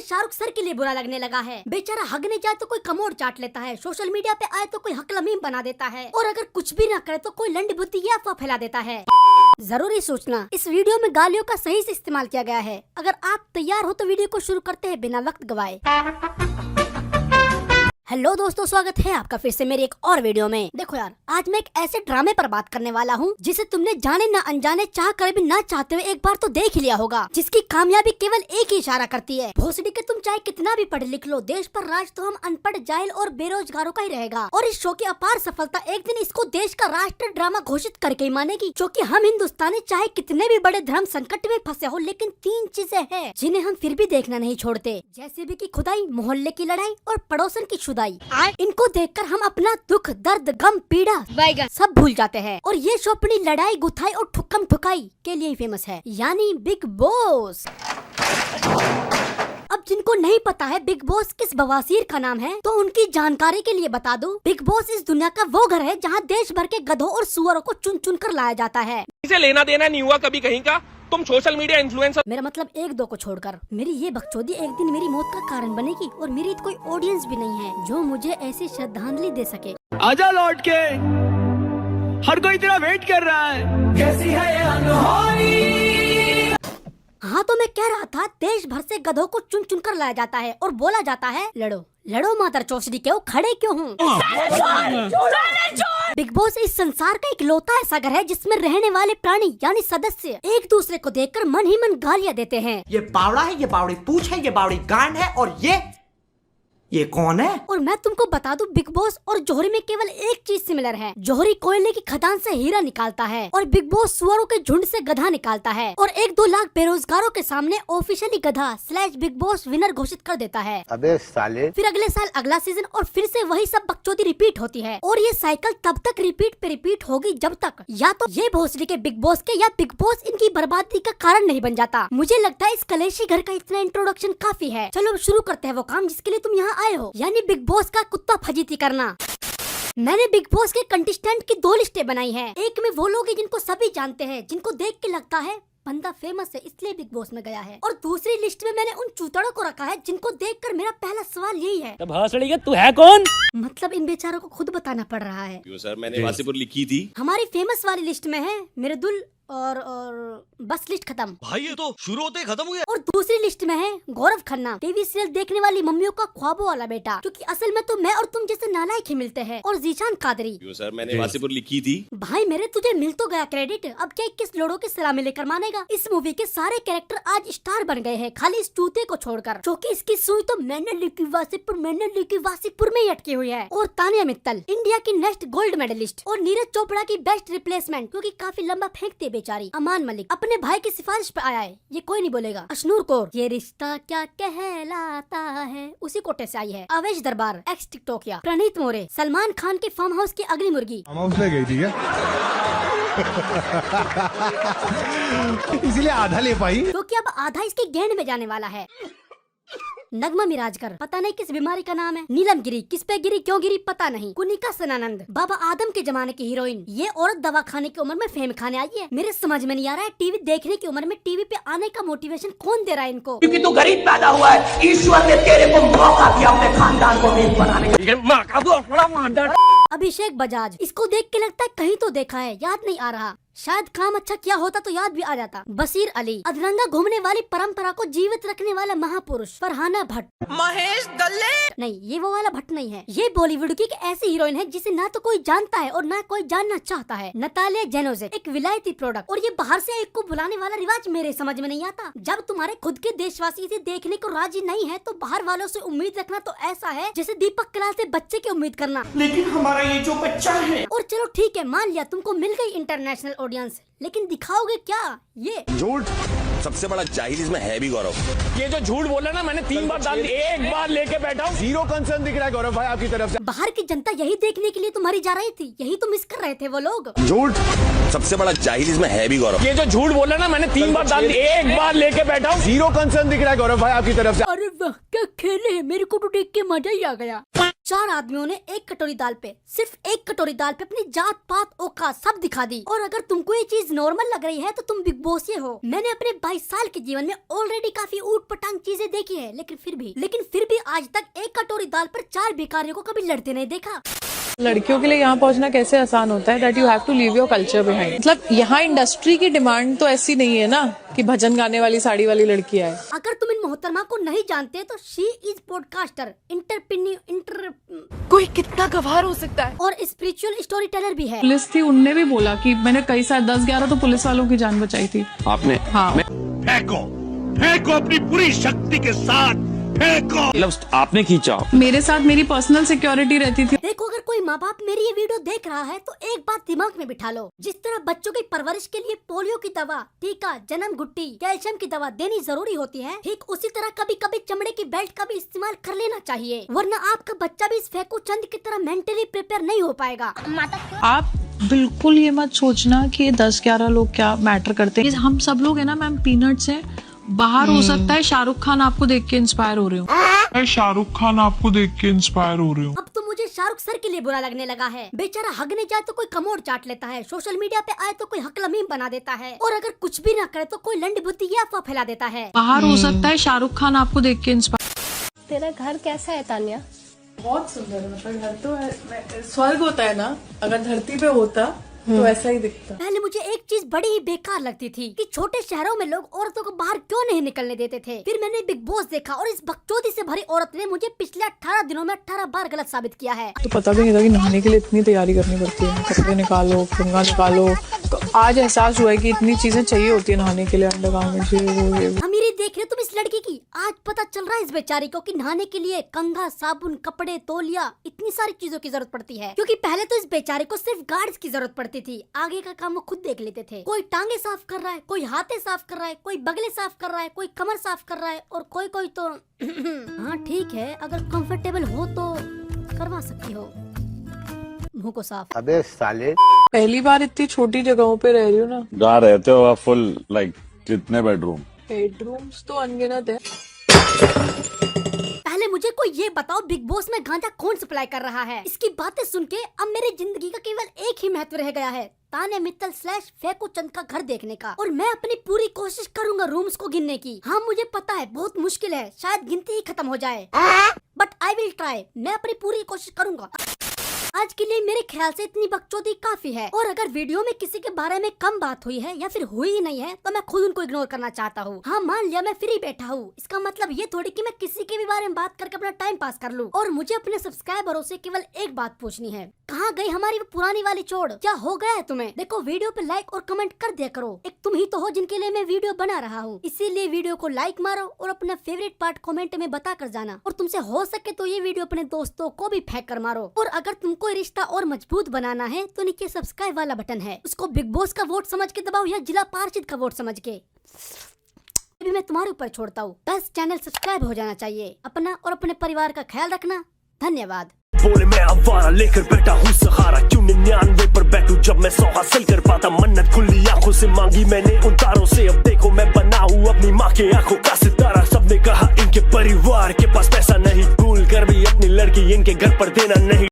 Shahrukh sir के लिए बुरा लगने लगा है। बेचारा हगने जाए तो कोई कमोड चाट लेता है, सोशल मीडिया पे आए तो कोई हकला मीम बना देता है, और अगर कुछ भी ना करे तो कोई लंड बुद्धि या अफवाह फैला देता है। जरूरी सूचना, इस वीडियो में गालियों का सही से इस्तेमाल किया गया है। अगर आप तैयार हो तो वीडियो को शुरू करते हैं बिना वक्त गवाए। हेलो दोस्तों, स्वागत है आपका फिर से मेरी एक और वीडियो में। देखो यार, आज मैं एक ऐसे ड्रामे पर बात करने वाला हूँ जिसे तुमने जाने न अनजाने चाह कर भी न चाहते हुए एक बार तो देख लिया होगा, जिसकी कामयाबी केवल एक ही इशारा करती है। भोसड़ी के तुम चाहे कितना भी पढ़ लिख लो, देश पर राज तो हम अनपढ़, जाहिल और बेरोजगारों का ही रहेगा। और इस शो की अपार सफलता एक दिन इसको देश का राष्ट्रीय ड्रामा घोषित करके ही मानेगी, क्योंकि हम हिंदुस्तानी चाहे कितने भी बड़े धर्म संकट में फंसे हो, लेकिन 3 चीजें हैं जिन्हें हम फिर भी देखना नहीं छोड़ते, जैसे भी कि खुदाई, मोहल्ले की लड़ाई और पड़ोसन की शुदाई। इनको देखकर हम अपना दुख, दर्द, गम, पीड़ा सब भूल जाते हैं। और ये शो अपनी लड़ाई, गुथाई और ठुक्कम ठुकाई के लिए ही फेमस है, यानी बिग बॉस। अब जिनको नहीं पता है बिग बॉस किस बवासीर का नाम है, तो उनकी जानकारी के लिए बता दूं, बिग बॉस इस दुनिया का वो घर है जहां देश भर के गधों और सुअरों को चुन चुन कर लाया जाता है। इसे लेना देना नहीं हुआ कभी कहीं का, तुम सोशल मीडिया इन्फ्लुएंसर। मेरा मतलब 1-2 को छोड़कर मेरी ये बकचोदी एक दिन मेरी मौत का कारण बनेगी, और मेरी कोई ऑडियंस भी नहीं है जो मुझे ऐसी श्रद्धांजलि दे सके। आजा लौट के, हर कोई तेरा वेट कर रहा है। कैसी है ये अनहोनी। हाँ, तो मैं कह रहा था, देश भर से गधों को चुन चुन कर लाया जाता है और बोला जाता है, लड़ो लड़ो मादर चौसडी क्यों खड़े क्यों हूँ। बिग बॉस इस संसार का इकलौता ऐसा घर है जिसमें रहने वाले प्राणी यानी सदस्य एक दूसरे को देखकर मन ही मन गालियाँ देते हैं। ये बावड़ा है, ये बावड़ी पूछ है, ये बावड़ी गांड है, और ये कौन है? और मैं तुमको बता दूं, बिग बॉस और जौहरी में केवल एक चीज सिमिलर है। जौहरी कोयले की खदान से हीरा निकालता है और बिग बॉस सुअरों के झुंड से गधा निकालता है, और 1-2 लाख बेरोजगारों के सामने ऑफिशियली गधा / बिग बॉस विनर घोषित कर देता है। अबे साले। फिर अगले साल अगला सीजन और फिर से वही सब बकचोदी रिपीट होती है, और ये साइकिल तब तक रिपीट पे रिपीट होगी जब तक या तो ये भोसड़ी के बिग बॉस के या बिग बॉस इनकी बर्बादी का कारण नहीं बन जाता। मुझे लगता है इस कलेशी घर का इतना इंट्रोडक्शन काफी है। चलो शुरू करते हैं वो काम जिसके लिए तुम यहाँ आए हो, यानी बिग बॉस का कुत्ता फजीती करना। मैंने बिग बॉस के कंटेस्टेंट की 2 लिस्टें बनाई हैं। एक में वो लोग हैं जिनको सभी जानते हैं, जिनको देख के लगता है बंदा फेमस है इसलिए बिग बॉस में गया है, और दूसरी लिस्ट में मैंने उन चूतड़ों को रखा है जिनको देखकर मेरा पहला सवाल यही है, तू है कौन? मतलब इन बेचारों को खुद बताना पड़ रहा है। क्यों सर, मैंने वासीपुर लिखी थी। हमारी फेमस वाली लिस्ट में है मेरे दुल और बस लिस्ट खत्म। भाई ये तो शुरू होते ही खत्म हो गया। और दूसरी लिस्ट में है गौरव खन्ना, टीवी सीरियल देखने वाली मम्मियों का ख्वाबों वाला बेटा, क्योंकि असल में तो मैं और तुम जैसे नालायक ही मिलते हैं, और जीशान कादरी। क्यों सर, मैंने वासीपुर लिखी थी। भाई मेरे तुझे मिल तो गया क्रेडिट, अब क्या 21 लोड़ों के सलामी लेकर मानेगा। इस मूवी के सारे कैरेक्टर आज स्टार बन गए हैं, खाली इस चूते को छोड़कर, क्योंकि इसकी सुई तो मैंने लिखी वासीपुर में ही अटकी हुई है। और तानिया मित्तल इंडिया की नेक्स्ट गोल्ड मेडलिस्ट, और नीरज चोपड़ा की बेस्ट रिप्लेसमेंट, क्योंकि काफी लंबा फेंकती है बेचारी। अमान मलिक अपने भाई की सिफारिश पे आया है, ये कोई नहीं बोलेगा। अशनूर कौर, ये रिश्ता क्या कहलाता है, उसी कोटे से आई है। अवेश दरबार एक्स टिकटोकिया। प्रणीत मोरे सलमान खान के फार्म हाउस की अगली मुर्गी। फार्म हाउस में गई थी क्या? इसीलिए आधा ले पाई, क्योंकि अब आधा इसके गेंद में जाने वाला है। नगमा मिराजकर, पता नहीं किस बीमारी का नाम है। नीलम गिरी, किस पे गिरी, क्यों गिरी पता नहीं। कुनिका सनानंद, बाबा आदम के जमाने की हीरोइन। ये औरत दवा खाने की उम्र में फेम खाने आई है। मेरे समझ में नहीं आ रहा है, टीवी देखने की उम्र में टीवी पे आने का मोटिवेशन कौन दे रहा है इनको? क्योंकि तू गरीब पैदा हुआ है, ईश्वर ने तेरे को मौका दिया अपने खानदान को अमीर बनाने का। अभिषेक बजाज, इसको देख के लगता है कहीं तो देखा है, याद नहीं आ रहा। शायद काम अच्छा किया होता तो याद भी आ जाता। बसीर अली, अधरंगा घूमने वाली परंपरा को जीवित रखने वाला महापुरुष। फरहाना भट्ट, महेश दल्ले। नहीं, ये वो वाला भट्ट नहीं है। ये बॉलीवुड की एक ऐसी हीरोइन है जिसे ना तो कोई जानता है और ना कोई जानना चाहता है। नतालिया जेनोजेक, एक विलायती प्रोडक्ट, और ये बाहर से एक को बुलाने वाला रिवाज मेरे समझ में नहीं आता। जब तुम्हारे खुद के देशवासी इसे देखने को राजी नहीं है तो बाहर वालों से उम्मीद रखना तो ऐसा है जैसे दीपक कलाल से बच्चे की उम्मीद करना। लेकिन हमारा ये जो बच्चा है। और चलो ठीक है, मान लिया तुमको मिल गई इंटरनेशनल ऑडियंस, लेकिन दिखाओगे क्या? ये झूठ सबसे बड़ा जाहिल इसमें है भी गौरव। ये जो झूठ बोला ना, मैंने 3 बार डाल दी, एक बार लेके बैठा हूँ। जीरो कंसर्न दिख रहा है गौरव भाई आपकी तरफ से। बाहर की जनता यही देखने के लिए तुम्हारी जा रही थी, यही तो मिस कर रहे थे वो लोग। झूठ सबसे बड़ा जाहिल इसमें है भी गौरव। ये जो झूठ बोला ना, मैंने 3 बार डाल दी, एक बार लेके बैठा हूँ। जीरो कंसर्न दिख रहा है गौरव भाई आपकी तरफ से। अरे वाह, क्या खेले हैं, मेरे को तो देख के मजा ही आ गया। 4 आदमियों ने एक कटोरी दाल पे, सिर्फ एक कटोरी दाल पे अपनी जात पात औकात सब दिखा दी। और अगर तुमको ये चीज नॉर्मल लग रही है तो तुम बिग बॉस हो। मैंने अपने 22 साल के जीवन में ऑलरेडी काफी ऊट पटांग चीजें देखी है, लेकिन फिर भी आज तक एक कटोरी दाल पर 4 भिखारियों को कभी लड़ते नहीं देखा। लड़कियों के लिए यहाँ पहुँचना कैसे आसान होता है, that you have to leave your culture behind. मतलब यहाँ इंडस्ट्री की डिमांड तो ऐसी नहीं है ना कि भजन गाने वाली साड़ी वाली लड़की आए। अगर तुम इन मोहतरमा को नहीं जानते तो शी इज पॉडकास्टर, कोई कितना गवार हो सकता है, और स्पिरिचुअल स्टोरी टेलर भी है। पुलिस थी, उनने भी बोला कि मैंने कई साल 10-11 तो पुलिस वालों की जान बचाई थी आपने हाँ। फेंको अपनी पूरी शक्ति के साथ फेंको। आपने खींचा। मेरे साथ मेरी पर्सनल सिक्योरिटी रहती थी। देखो, अगर कोई माँ बाप मेरी ये वीडियो देख रहा है तो एक बात दिमाग में बिठा लो, जिस तरह बच्चों की परवरिश के लिए पोलियो की दवा, टीका, जन्म घुट्टी, कैल्शियम की दवा देनी जरूरी होती है, ठीक उसी तरह कभी कभी चमड़े की बेल्ट का भी इस्तेमाल कर लेना चाहिए, वरना आपका बच्चा भी इस फेंकू चंद की तरह मेंटली प्रिपेयर नहीं हो पाएगा। आप बिल्कुल ये मत सोचना कि ये 10-11 लोग क्या मैटर करते हैं। हम सब लोग है ना मैम, पीनट्स हैं। बाहर हो सकता है शाहरुख खान आपको देख के इंस्पायर हो रहे हो, अब तो मुझे शाहरुख सर के लिए बुरा लगने लगा है। बेचारा हगने जाए तो कोई कमोड़ चाट लेता है, सोशल मीडिया पे आए तो कोई हकला मीम बना देता है, और अगर कुछ भी ना करे तो कोई लंड बुद्धि या अफवाह फैला देता है। बाहर हो सकता है शाहरुख खान आपको देख के इंस्पायर। तेरा घर कैसा है तान्या? बहुत सुंदर है, मतलब घर तो स्वर्ग होता है ना, अगर धरती पे होता तो ऐसा ही दिखता। पहले मुझे एक चीज बड़ी ही बेकार लगती थी कि छोटे शहरों में लोग औरतों को बाहर क्यों नहीं निकलने देते थे। फिर मैंने बिग बॉस देखा और इस बकचोदी से भरी औरत ने मुझे पिछले 18 दिनों में 18 बार गलत साबित किया है। तो पता भी नहीं था कि नहाने के लिए इतनी तैयारी करनी पड़ती है, कपड़े निकालो, कंघा निकालो। तो आज एहसास हुआ है कि इतनी चीजें चाहिए होती है नहाने के लिए, अंडरगारमेंट्स ये वो। अमीरी देख रहे हो तुम इस लड़की की, आज पता चल रहा है इस बेचारी को कि नहाने के लिए कंघा, साबुन, कपड़े, तौलिया, इतनी सारी चीजों की जरूरत पड़ती है। क्योंकि पहले तो इस बेचारी को सिर्फ गार्ड्स की जरूरत पड़ती थी, आगे का काम वो खुद देख लेते थे। कोई टांगे साफ कर रहा है, कोई हाथे साफ कर रहा है, कोई बगले साफ कर रहा है, कोई कमर साफ कर रहा है, और कोई तो हाँ ठीक है, अगर कंफर्टेबल हो तो करवा सकती हो मुंह को साफ। अबे साले, पहली बार इतनी छोटी जगहों पे रह रही हूँ ना। जहाँ रहते हो आप फुल लाइक कितने बेडरूम? बेडरूम्स तो अनगिनत है। पहले मुझे कोई ये बताओ, बिग बॉस में गांजा कौन सप्लाई कर रहा है? इसकी बातें सुन के अब मेरी जिंदगी का केवल एक ही महत्व रह गया है, तान्या मित्तल / फेंकू चंद का घर देखने का। और मैं अपनी पूरी कोशिश करूंगा रूम्स को गिनने की। हाँ मुझे पता है बहुत मुश्किल है, शायद गिनती ही खत्म हो जाए, बट आई विल ट्राई। मैं अपनी पूरी कोशिश करूंगा। आज के लिए मेरे ख्याल से इतनी बकचोदी काफी है, और अगर वीडियो में किसी के बारे में कम बात हुई है या फिर हुई ही नहीं है तो मैं खुद उनको इग्नोर करना चाहता हूँ। हाँ मान लिया मैं फ्री बैठा हूँ, इसका मतलब ये थोड़ी कि मैं किसी के भी बारे में बात करके अपना टाइम पास कर लूँ। और मुझे अपने सब्सक्राइबरों से केवल एक बात पूछनी है, कहाँ गई हमारी वो पुरानी वाली चोड़? क्या हो गया है तुम्हें? देखो वीडियो पे लाइक और कमेंट कर दिया करो, एक तुम ही तो हो जिनके लिए मैं वीडियो बना रहा हूँ। इसीलिए वीडियो को लाइक मारो और अपना फेवरेट पार्ट कमेंट में बता कर जाना, और तुमसे हो सके तो ये वीडियो अपने दोस्तों को भी फेंक कर मारो। और अगर तुमको रिश्ता और मजबूत बनाना है तो नीचे सब्सक्राइब वाला बटन है, उसको बिग बॉस का वोट समझ के दबाओ या जिला पार्षद का वोट समझ के, अभी मैं तुम्हारे ऊपर छोड़ता हूँ। बस चैनल सब्सक्राइब हो जाना चाहिए। अपना और अपने परिवार का ख्याल रखना। धन्यवाद। बोले मैं आवारा लेकर बैठा हूँ सहारा, क्यों 99 पर बैठूं जब मैं 100 हासिल कर पाता। मन्नत खुली आंखों से मांगी मैंने उन तारों से, अब देखो मैं बना हूँ अपनी माँ के आंखों का सितारा। सबने कहा इनके परिवार के पास पैसा नहीं, भूल कर भी अपनी लड़की इनके घर पर देना नहीं।